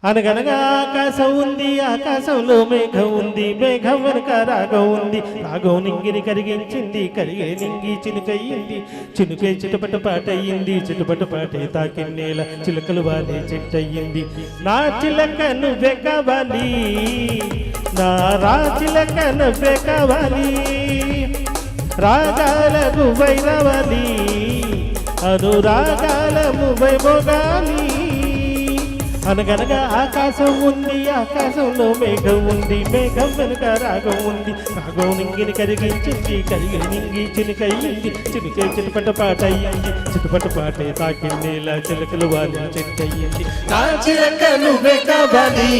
అనగనగా ఆకాశం ఉంది, ఆకాశంలో మేఘం ఉంది, మేఘం వెనుక రాగం ఉంది, రాగం నింగిని కరిగించింది, కరిగే నింగి చినుకయ్యింది, చినుకే చిటపట పాటయ్యింది, చిటపట పాటే తాకిన్నేల చిలకలు వాలే చెట్టయ్యింది. నా చిలక నువ్వే కావాలి, నా రాచిలక నువ్వే కావాలి, రాగాలకు వైరవాలి, అనురాగాలము వైభోగాలి. అనగనగా ఆకాశం ఉంది, ఆకాశంలో మేఘం ఉంది, మేఘం వెనుక రాగం ఉంది, రాగం నింగిని కరిగించింది, కరిగి నింగి చినుకయ్యింది, చినుకే చిటపట పాటయ్యింది, చిటపట పాటే తాకిందేలా చిలకలు వాలి చెట్టయ్యింది. నా చిలక నువ్వే కావాలి,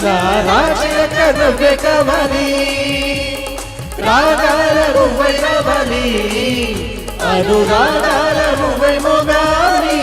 నా రాచిలక నువ్వే కావాలి, రాగాలకు వైరవాలి, అనురాగాలకు వైభోగాలి.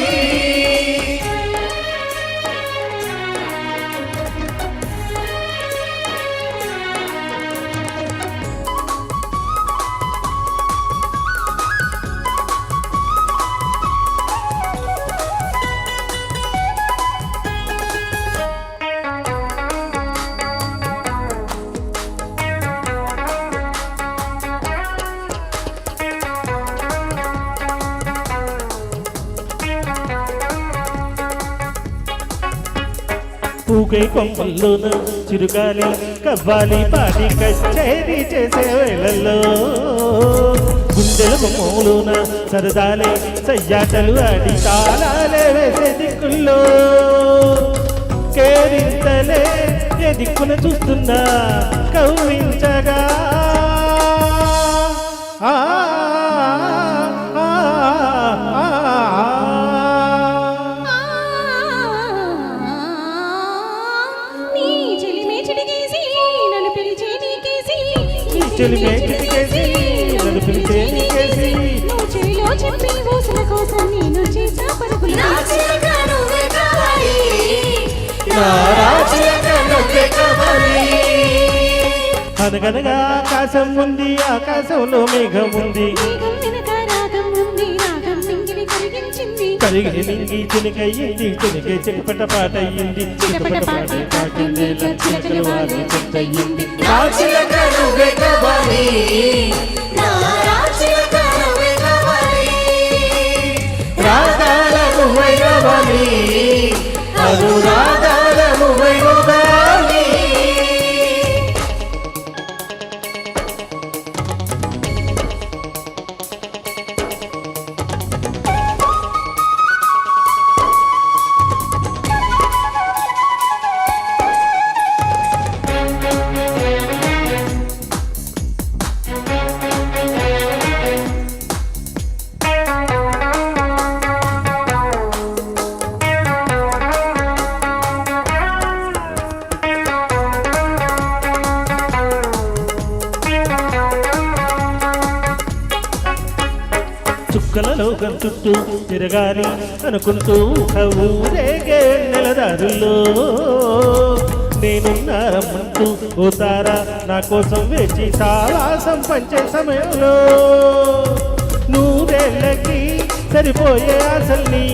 పూకే కొమ్మల్లోన చిరుగాలి కవ్వాలి పాడి కచేరీ చేసే వేళల్లో, గుండెల కొమ్మలోన సరదాలే సయ్యాటలు ఆడి తాళాలే వేసే దిక్కుల్లో, కేరింతలే ఏ దిక్కున చూస్తున్నా కవ్వించగా చెలిమే చిటికేసి నన్ను పిలిచే నీకేసి, నువ్వు చెవిలో చెప్పి ఊసిన కోసం నేను చేసా పరుగులు. నా రాచిలక నువ్వే కావాలి. అనగనగా ఆకాశం ఉంది, ఆకాశంలో మేఘం ఉంది, మేఘం వెనక రాగం ఉంది, రాగం నింగిని కరిగించింది, కరిగి నింగి చినుకయ్యింది, చినుకే చిటపట పాటయ్యింది, చిటపట పాటే తాకిందేలా చిలకలు వాలి చెట్టయ్యింది. నా చిలక నువ్వే కావాలి, నా రాచిలక నువ్వే కావాలి, రాగాలకు వైరవాలి, అనురాగాలకు వైభోగాలి. చుక్కలలో చుట్టూ తిరగాలి అనుకుంటూ ఊరేగే నెలదారుల్లో, నేనున్నారమ్మంటూ పోతారా నా కోసం వేచి సావాసం పంచే సమయంలో, నూరేళ్ళకి సరిపోయే ఆశల్ని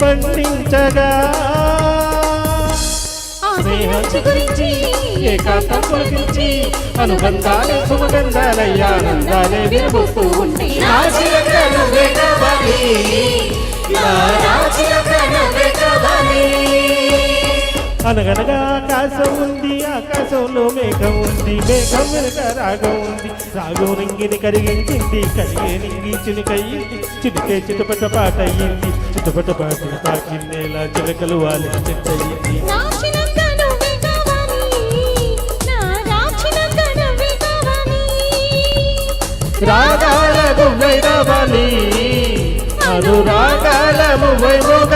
పండించగా, స్నేహం గురించి ఏకాంతం కొలిపించి అనుబంధాలే సుమగంధాలయ్యా ఆనందాలే విరబోస్తూ ఉంటే, నా చిలక నువ్వే కావాలి, నా రాచిలక నువ్వే కావాలి. అనగనగా ఆకాశం ఉంది, ఆకాశంలో మేఘం ఉంది, మేఘం వెనుక రాగం ఉంది, రాగం నింగిని కరిగించింది, కరిగే నింగి చినుకయ్యింది, చినుకే చిటపట పాటయ్యింది, చిటపట పాట తాకిన్నేలా చిలకలు వాలి చెట్టయ్యింది. రాగాలకు వైరవాలి, అనురాగాలకు వైభోగాలి.